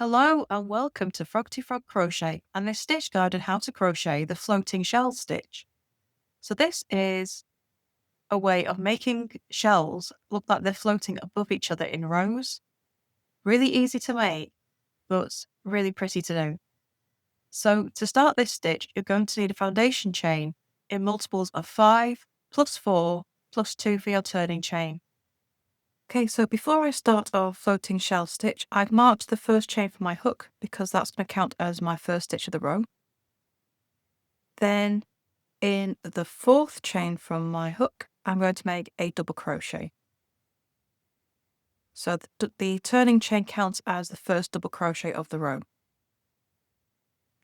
Hello and welcome to Froggity Frog Crochet and this stitch guide on how to crochet the floating shell stitch. So this is a way of making shells look like they're floating above each other in rows. Really easy to make, but really pretty to do. So to start this stitch, you're going to need a foundation chain in multiples of 5, plus 4, plus 2 for your turning chain. Okay, so before I start our floating shell stitch, I've marked the first chain for my hook because that's going to count as my first stitch of the row. Then in the fourth chain from my hook, I'm going to make a double crochet. So the turning chain counts as the first double crochet of the row.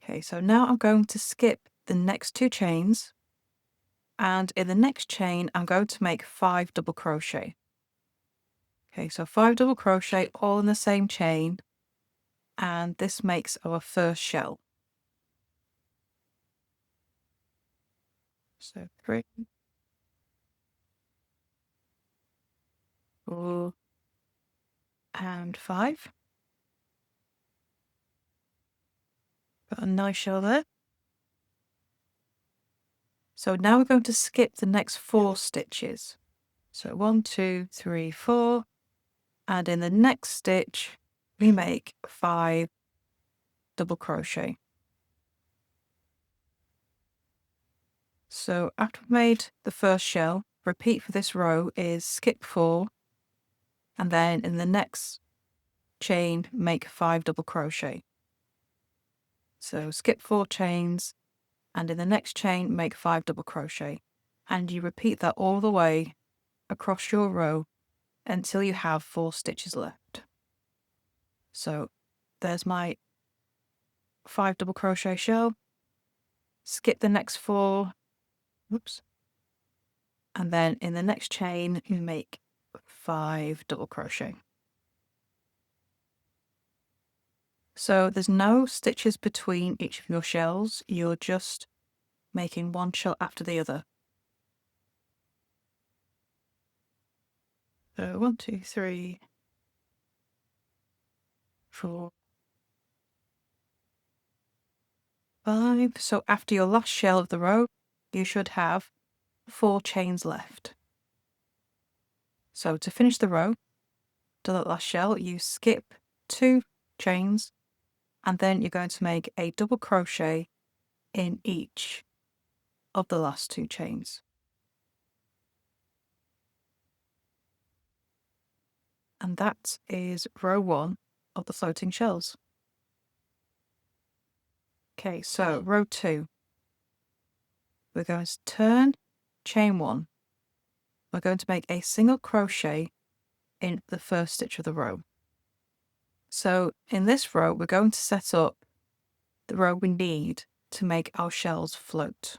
Okay, so now I'm going to skip the next 2 chains, and in the next chain, I'm going to make 5 double crochet. Okay, so 5 double crochet all in the same chain, and this makes our first shell. So 3, 4, and 5. Got a nice shell there. So now we're going to skip the next 4 stitches. So 1, 2, 3, 4, and in the next stitch we make 5 double crochet. So after we've made the first shell, repeat for this row is skip 4, and then in the next chain make 5 double crochet. So skip 4 chains, and in the next chain make 5 double crochet, and you repeat that all the way across your row until you have 4 stitches left. So there's my 5 double crochet shell, skip the next 4, oops, and then in the next chain you make 5 double crochet. So there's no stitches between each of your shells, you're just making one shell after the other. So 1, 2, 3, 4, 5. So after your last shell of the row, you should have 4 chains left. So to finish the row, to that last shell, you skip 2 chains, and then you're going to make a double crochet in each of the last 2 chains. And that is row 1 of the floating shells. Okay, so row 2. We're going to turn, chain 1. We're going to make a single crochet in the first stitch of the row. So in this row, we're going to set up the row we need to make our shells float.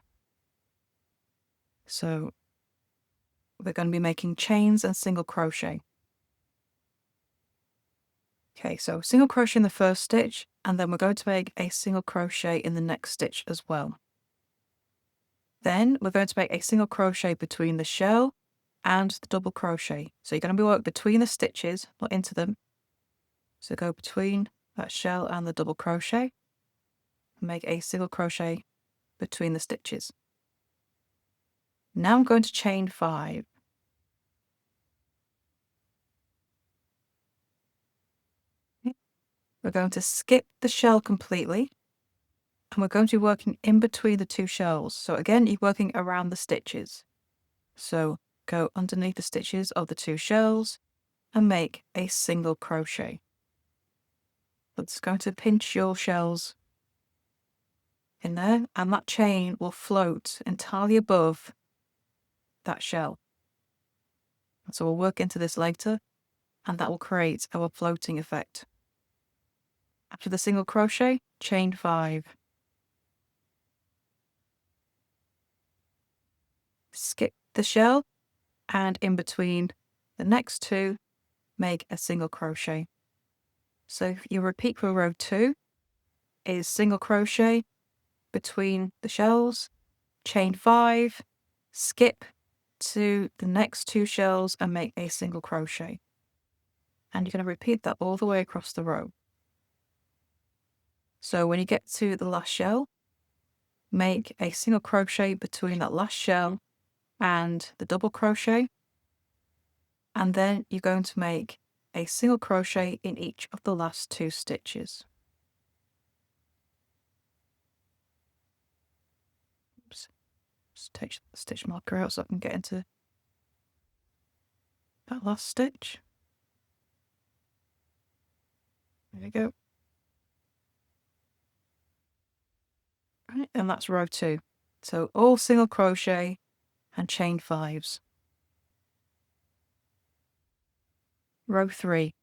So we're going to be making chains and single crochet. Okay, so single crochet in the first stitch, and then we're going to make a single crochet in the next stitch as well. Then we're going to make a single crochet between the shell and the double crochet. So you're going to be working between the stitches, not into them. So go between that shell and the double crochet, and make a single crochet between the stitches. Now I'm going to chain 5. We're going to skip the shell completely, and we're going to be working in between the 2 shells. So again, you're working around the stitches. So go underneath the stitches of the 2 shells and make a single crochet. That's going to pinch your shells in there, and that chain will float entirely above that shell. So we'll work into this later, and that will create our floating effect. After the single crochet, chain 5. Skip the shell, and in between the next 2, make a single crochet. So your repeat for row 2 is single crochet between the shells, chain 5, skip to the next 2 shells and make a single crochet. And you're going to repeat that all the way across the row. So when you get to the last shell, make a single crochet between that last shell and the double crochet, and then you're going to make a single crochet in each of the last 2 stitches. Oops. Just take the stitch marker out so I can get into that last stitch. There we go. Right, and that's row 2. So all single crochet and chain 5s. Row 3.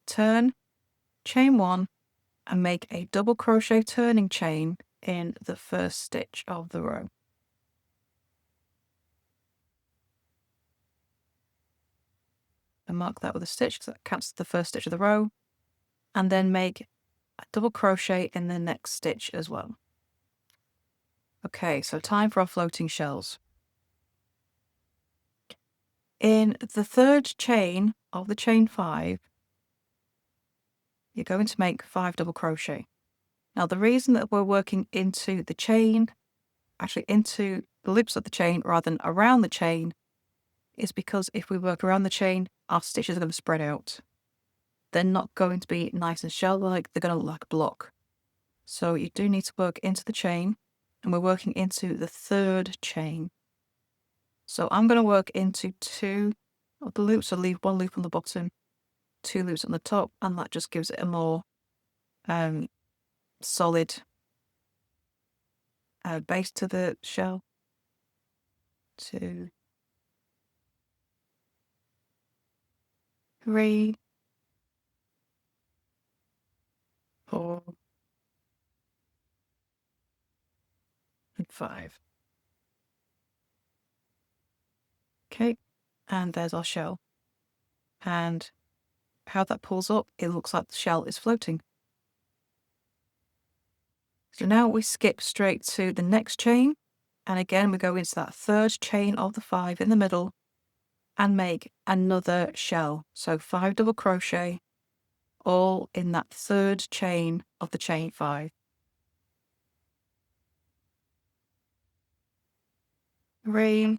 Turn, chain 1, and make a double crochet turning chain in the first stitch of the row. And mark that with a stitch because that counts as the first stitch of the row, and then make a double crochet in the next stitch as well. Okay, so time for our floating shells. In the third chain of the chain 5, you're going to make 5 double crochet. Now the reason that we're working into the chain, actually into the loops of the chain rather than around the chain, is because if we work around the chain, our stitches are going to spread out. They're not going to be nice and shell-like, they're going to look like a block. So you do need to work into the chain, and we're working into the third chain. So I'm going to work into 2 of the loops, so leave 1 loop on the bottom, 2 loops on the top, and that just gives it a more solid base to the shell. 2, 3, 4, and 5. Okay, and there's our shell. And how that pulls up, it looks like the shell is floating. So now we skip straight to the next chain, and again we go into that third chain of the 5 in the middle and make another shell. So 5 double crochet, all in that third chain of the chain 5. 3,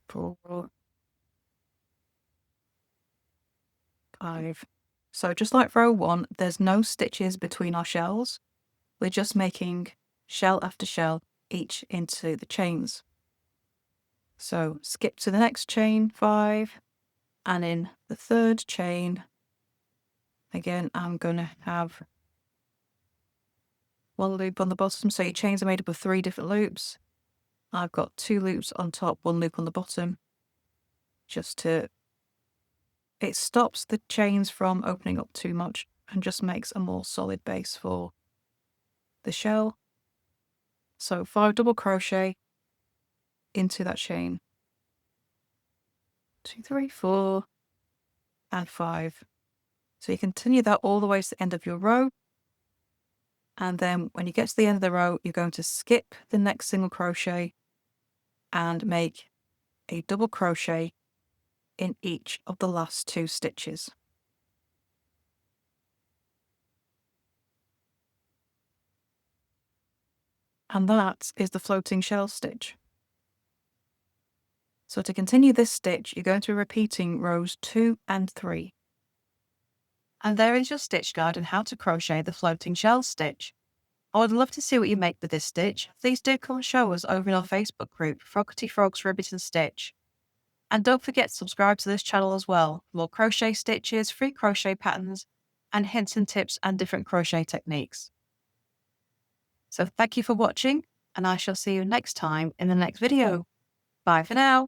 4, 5. So just like row 1, there's no stitches between our shells. We're just making shell after shell, each into the chains. So skip to the next chain 5, and in the third chain, again, I'm going to have 1 loop on the bottom. So your chains are made up of 3 different loops. I've got 2 loops on top, 1 loop on the bottom, it stops the chains from opening up too much and just makes a more solid base for the shell. So 5 double crochet into that chain. 2, 3, 4, and 5. So you continue that all the way to the end of your row. And then when you get to the end of the row, you're going to skip the next single crochet and make a double crochet in each of the last 2 stitches. And that is the floating shell stitch. So to continue this stitch, you're going to be repeating rows 2 and 3. And there is your stitch guide on how to crochet the floating shell stitch. I would love to see what you make with this stitch. Please do come and show us over in our Facebook group, Froggity Frogs Ribbit and Stitch. And don't forget to subscribe to this channel as well for more crochet stitches, free crochet patterns, and hints and tips and different crochet techniques. So thank you for watching, and I shall see you next time in the next video. Bye for now.